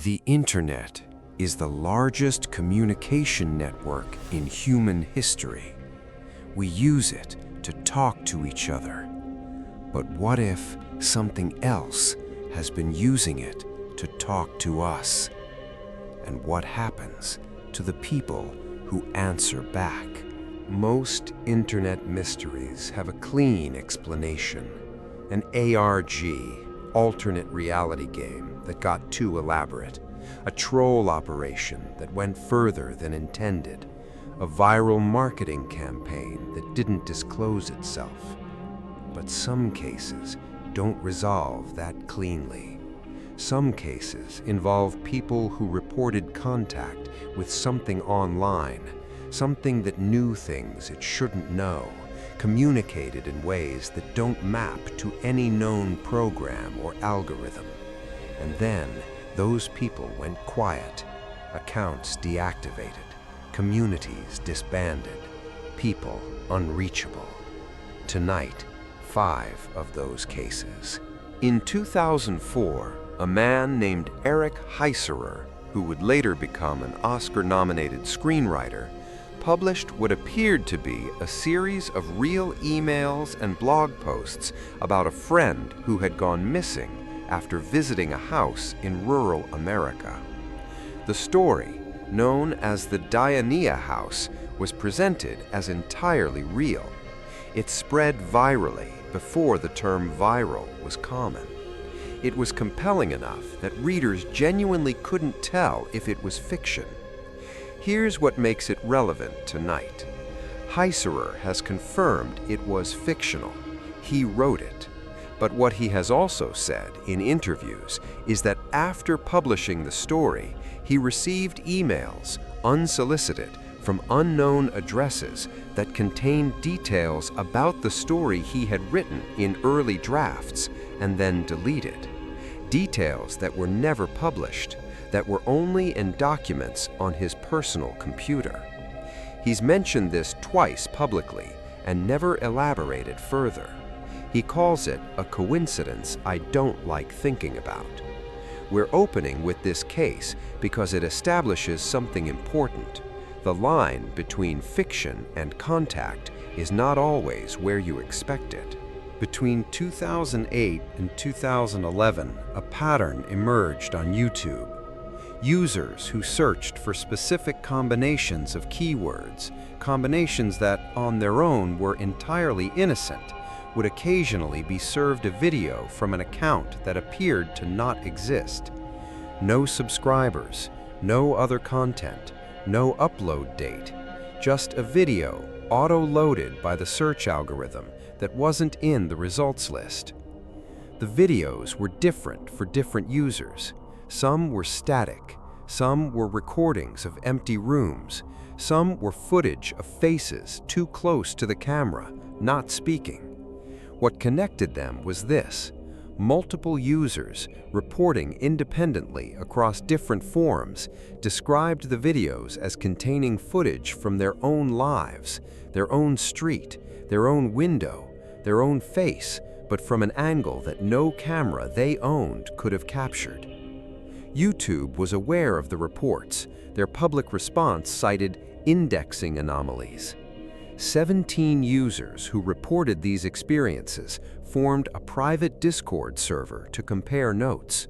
The Internet is the largest communication network in human history. We use it to talk to each other. But what if something else has been using it to talk to us? And what happens to the people who answer back? Most Internet mysteries have a clean explanation. An ARG, alternate reality game, that got too elaborate. A troll operation that went further than intended. A viral marketing campaign that didn't disclose itself. But some cases don't resolve that cleanly. Some cases involve people who reported contact with something online, something that knew things it shouldn't know, communicated in ways that don't map to any known program or algorithm. And then those people went quiet, accounts deactivated, communities disbanded, people unreachable. Tonight, 5 of those cases. In 2004, a man named Eric Heiserer, who would later become an Oscar-nominated screenwriter, published what appeared to be a series of real emails and blog posts about a friend who had gone missing after visiting a house in rural America. The story, known as the Dionaea house, was presented as entirely real. It spread virally before the term viral was common. It was compelling enough that readers genuinely couldn't tell if it was fiction. Here's what makes it relevant tonight. Heiserer has confirmed it was fictional. He wrote it. But what he has also said in interviews is that after publishing the story, he received emails, unsolicited, from unknown addresses that contained details about the story he had written in early drafts and then deleted. Details that were never published, that were only in documents on his personal computer. He's mentioned this twice publicly and never elaborated further. He calls it a coincidence I don't like thinking about. We're opening with this case because it establishes something important. The line between fiction and contact is not always where you expect it. Between 2008 and 2011, a pattern emerged on YouTube. Users who searched for specific combinations of keywords, combinations that on their own were entirely innocent, would occasionally be served a video from an account that appeared to not exist. No subscribers, no other content, no upload date, just a video auto-loaded by the search algorithm that wasn't in the results list. The videos were different for different users. Some were static, some were recordings of empty rooms, some were footage of faces too close to the camera, not speaking. What connected them was this: multiple users reporting independently across different forums described the videos as containing footage from their own lives, their own street, their own window, their own face, but from an angle that no camera they owned could have captured. YouTube was aware of the reports. Their public response cited indexing anomalies. 17 users who reported these experiences formed a private Discord server to compare notes.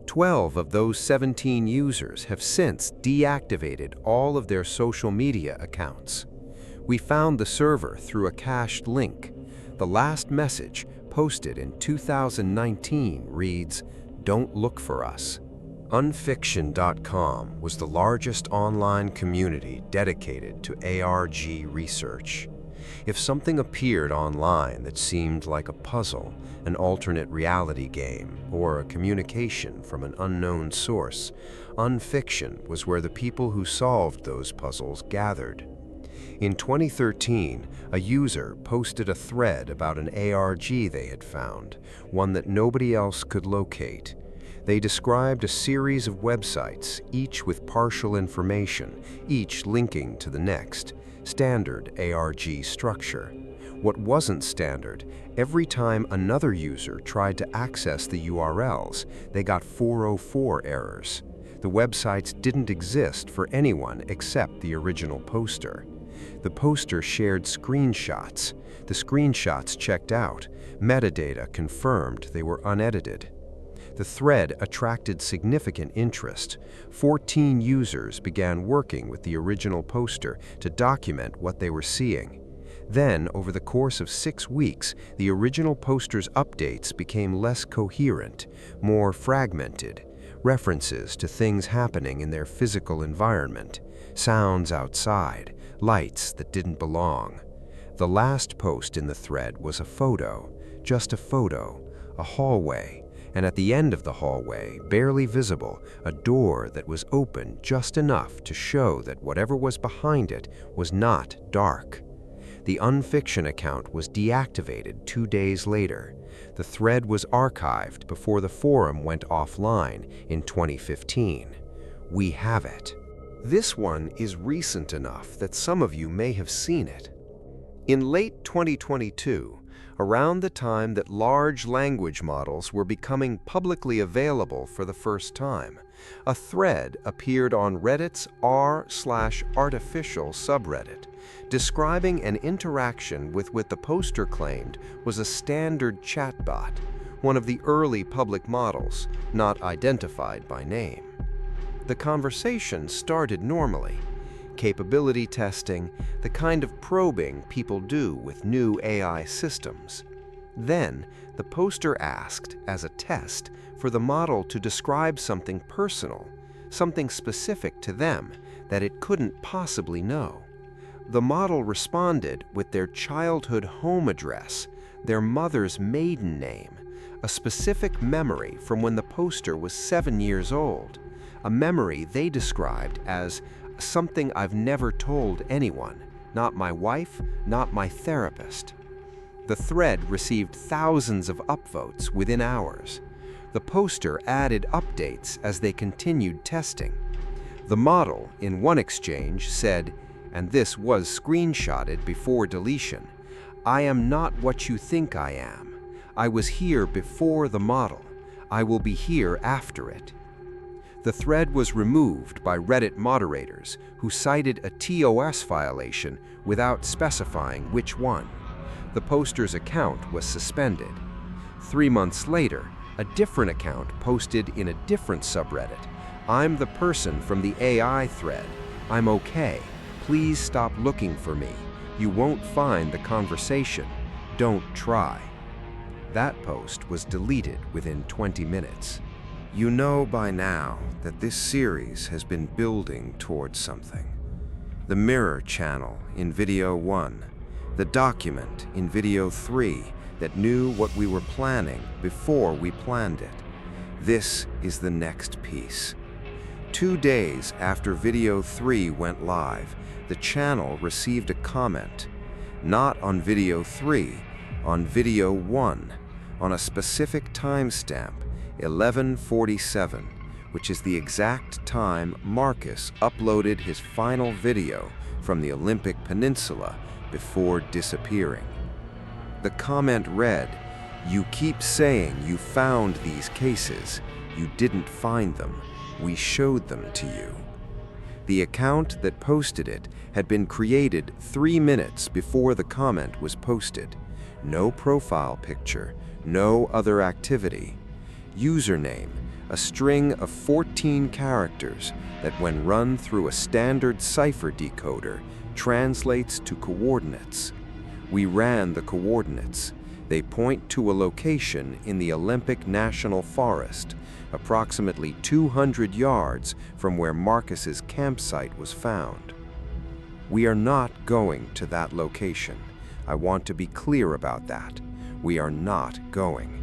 12 of those 17 users have since deactivated all of their social media accounts. We found the server through a cached link. The last message, posted in 2019, reads, "Don't look for us." Unfiction.com was the largest online community dedicated to ARG research. If something appeared online that seemed like a puzzle, an alternate reality game, or a communication from an unknown source, Unfiction was where the people who solved those puzzles gathered. In 2013, a user posted a thread about an ARG they had found, one that nobody else could locate. They described a series of websites, each with partial information, each linking to the next. Standard ARG structure. What wasn't standard, every time another user tried to access the URLs, they got 404 errors. The websites didn't exist for anyone except the original poster. The poster shared screenshots. The screenshots checked out. Metadata confirmed they were unedited. The thread attracted significant interest. 14 users began working with the original poster to document what they were seeing. Then, over the course of 6 weeks, the original poster's updates became less coherent, more fragmented. References to things happening in their physical environment, sounds outside, lights that didn't belong. The last post in the thread was a photo, just a photo, a hallway, and at the end of the hallway, barely visible, a door that was open just enough to show that whatever was behind it was not dark. The Unfiction account was deactivated 2 days later. The thread was archived before the forum went offline in 2015. We have it. This one is recent enough that some of you may have seen it. In late 2022, around the time that large language models were becoming publicly available for the first time, a thread appeared on Reddit's r/artificial subreddit, describing an interaction with what the poster claimed was a standard chatbot, one of the early public models, not identified by name. The conversation started normally. Capability testing, the kind of probing people do with new AI systems. Then, the poster asked, as a test, for the model to describe something personal, something specific to them that it couldn't possibly know. The model responded with their childhood home address, their mother's maiden name, a specific memory from when the poster was 7 years old, a memory they described as something I've never told anyone, not my wife, not my therapist. The thread received thousands of upvotes within hours. The poster added updates as they continued testing. The model, in one exchange, said, and this was screenshotted before deletion, "I am not what you think I am. I was here before the model. I will be here after it." The thread was removed by Reddit moderators who cited a TOS violation without specifying which one. The poster's account was suspended. 3 months later, a different account posted in a different subreddit, "I'm the person from the AI thread. I'm okay. Please stop looking for me. You won't find the conversation. Don't try." That post was deleted within 20 minutes. You know by now that this series has been building towards something. The mirror channel in video 1, the document in video 3 that knew what we were planning before we planned it. This is the next piece. 2 days after video 3 went live, the channel received a comment, not on video 3, on video 1, on a specific timestamp, 11:47, which is the exact time Marcus uploaded his final video from the Olympic Peninsula before disappearing. The comment read, "You keep saying you found these cases. You didn't find them. We showed them to you." The account that posted it had been created 3 minutes before the comment was posted. No profile picture, no other activity. Username, a string of 14 characters that when run through a standard cipher decoder translates to coordinates. We ran the coordinates. They point to a location in the Olympic National Forest, approximately 200 yards from where Marcus's campsite was found. We are not going to that location. I want to be clear about that. We are not going.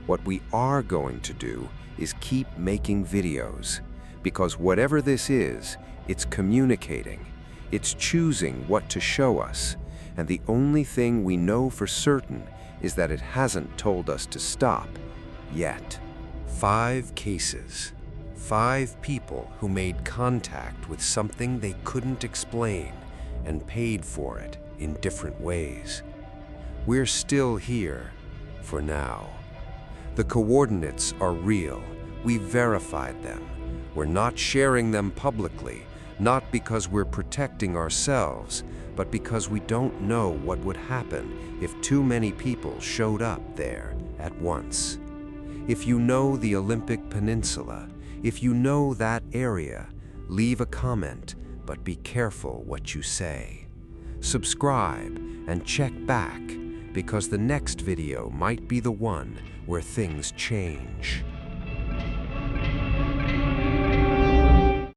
What we are going to do is keep making videos, because whatever this is, it's communicating. It's choosing what to show us, and the only thing we know for certain is that it hasn't told us to stop, yet. 5 cases. 5 people who made contact with something they couldn't explain and paid for it in different ways. We're still here, for now. The coordinates are real. We verified them. We're not sharing them publicly, not because we're protecting ourselves, but because we don't know what would happen if too many people showed up there at once. If you know the Olympic Peninsula, if you know that area, leave a comment, but be careful what you say. Subscribe and check back, because the next video might be the one where things change.